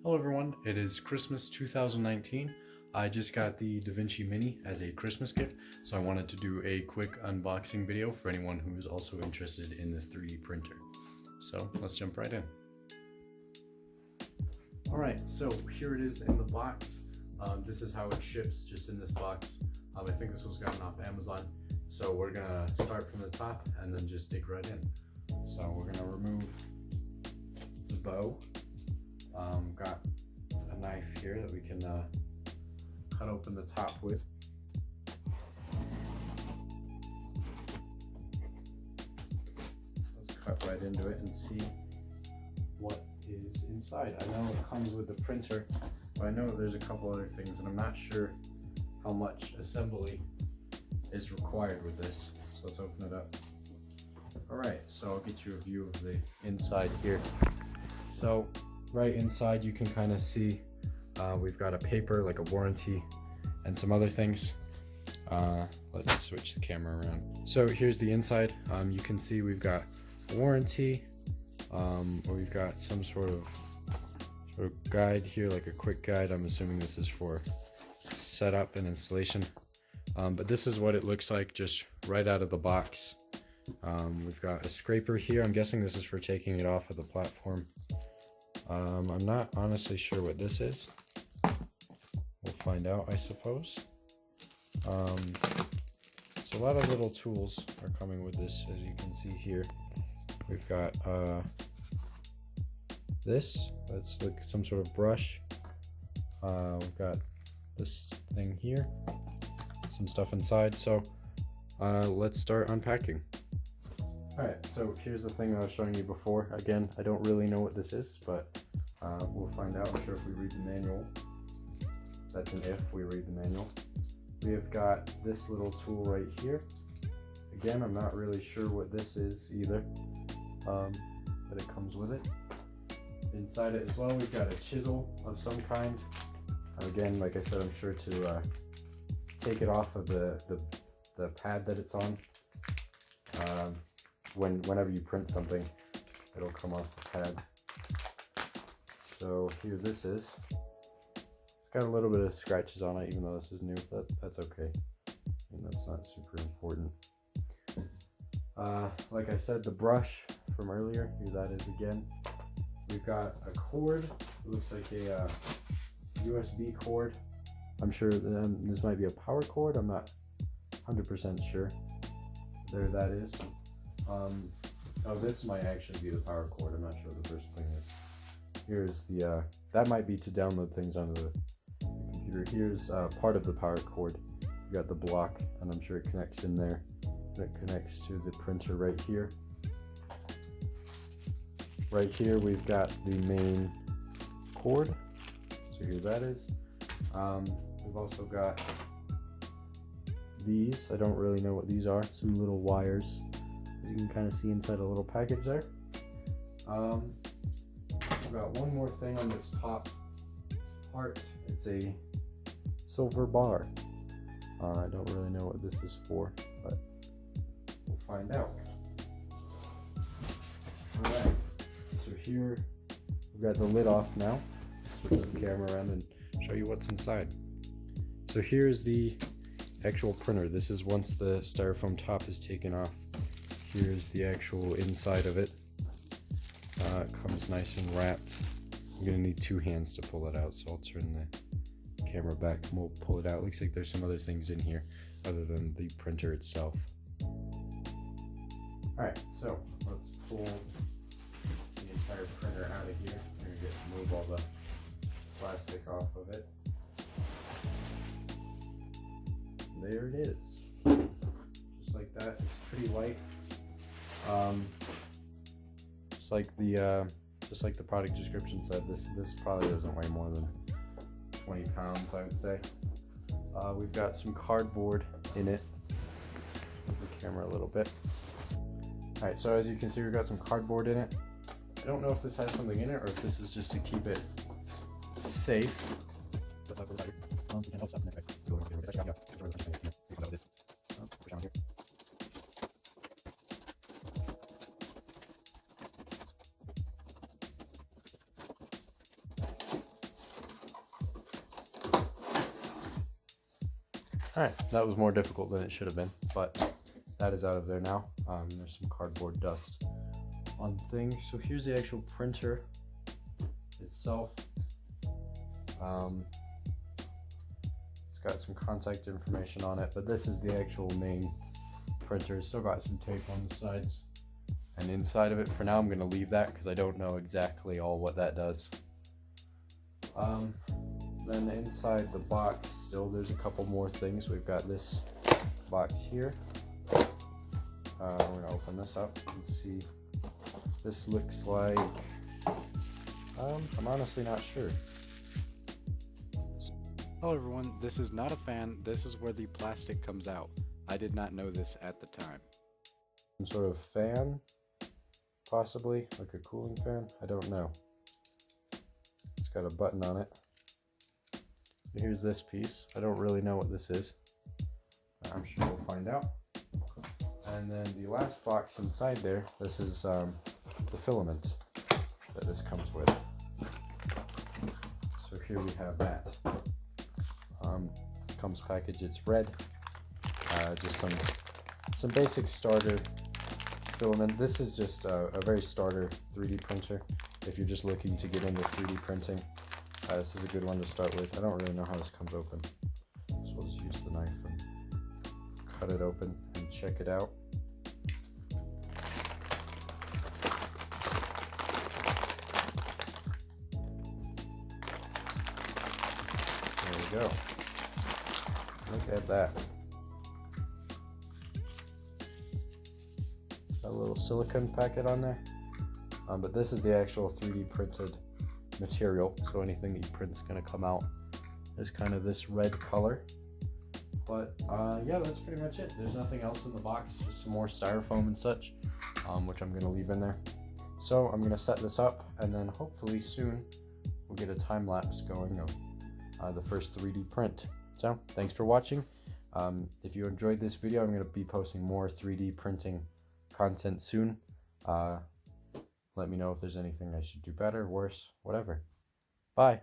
Hello everyone, it is Christmas 2019. I just got the DaVinci Mini as a Christmas gift, so I wanted to do a quick unboxing video for anyone who is also interested in this 3D printer. So let's jump right in. Alright, so here it is in the box. This is how it ships, just in this box. I think this was gotten off Amazon. So we're gonna start from the top and then just dig right in. So we're gonna remove the bow. Got a knife here that we can cut open the top with. Let's cut right into it and see what is inside. I know it comes with the printer, but I know there's a couple other things, and I'm not sure how much assembly is required with this. So let's open it up. Alright, so I'll get you a view of the inside here. So right inside you can kind of see we've got a paper, like a warranty, and some other things. Let's switch the camera around. So here's the inside. You can see we've got a warranty, or we've got some sort of guide here, like a quick guide. I'm assuming this is for setup and installation. But this is what it looks like just right out of the box. We've got a scraper here. I'm guessing this is for taking it off of the platform. I'm not honestly sure what this is. We'll find out, I suppose. So a lot of little tools are coming with this, as you can see here. We've got this, that's like some sort of brush. We've got this thing here, some stuff inside. So let's start unpacking. Alright, so here's the thing I was showing you before. Again, I don't really know what this is, but we'll find out, I'm sure, if we read the manual. That's an if we read the manual. We have got this little tool right here. Again, I'm not really sure what this is either, but it comes with it. Inside it as well, we've got a chisel of some kind. Again, like I said, I'm sure to take it off of the pad that it's on. Whenever you print something, it'll come off the pad. So here this is. It's got a little bit of scratches on it, even though this is new, but that's okay. I mean, that's not super important. Like I said, the brush from earlier, here that is again. We've got a cord. It looks like a USB cord. I'm sure this might be a power cord. I'm not 100% sure. There that is. Oh, this might actually be the power cord. I'm not sure what the first thing is. Here's the, that might be to download things onto the computer. Here's part of the power cord. You got the block, and I'm sure it connects in there. It connects to the printer right here. Right here, we've got the main cord. So here that is. We've also got these. I don't really know what these are. Some little wires. You can kind of see inside a little package there. I've got one more thing on this top part. It's a silver bar. I don't really know what this is for, but we'll find out. Alright, so here we've got the lid off now. Switch the camera around and show you what's inside. So here's the actual printer. This is once the styrofoam top is taken off. Here's the actual inside of it. It comes nice and wrapped. I'm gonna need two hands to pull it out, so I'll turn the camera back and we'll pull it out. Looks like there's some other things in here other than the printer itself. Alright, so let's pull the entire printer out of here. I'm gonna move all the plastic off of it. There it is. Just like that. It's pretty light. Just like the product description said, this probably doesn't weigh more than 20 pounds, I would say. We've got some cardboard in it. Move the camera a little bit. Alright, so as you can see, we've got some cardboard in it. I don't know if this has something in it or if this is just to keep it safe. Alright, that was more difficult than it should have been, but that is out of there now. There's some cardboard dust on things. So here's the actual printer itself. It's got some contact information on it, but this is the actual main printer. It's still got some tape on the sides and inside of it. For now, I'm going to leave that because I don't know exactly all what that does. Then inside the box, still there's a couple more things. We've got this box here. We're going to open this up and see. This looks like, I'm honestly not sure. Hello everyone, this is not a fan, this is where the plastic comes out. I did not know this at the time. Some sort of fan, possibly, like a cooling fan, I don't know. It's got a button on it. Here's this piece, I don't really know what this is. I'm sure we'll find out. And then the last box inside there, this is the filament that this comes with. So here we have that. Comes packaged, it's red. Just some basic starter filament. This is just a very starter 3D printer. If you're just looking to get into 3D printing, this is a good one to start with. I don't really know how this comes open, so we'll just use the knife and cut it open and check it out. There we go. Look at that. Got a little silicone packet on there. But this is the actual 3D printed material. So anything that you print is going to come out as kind of this red color. But yeah, that's pretty much it. There's nothing else in the box, just some more styrofoam and such, which I'm going to leave in there. So I'm going to set this up, and then hopefully soon we'll get a time lapse going of the first 3D print. So thanks for watching. If you enjoyed this video, I'm going to be posting more 3D printing content soon. Let me know if there's anything I should do better, worse, whatever. Bye.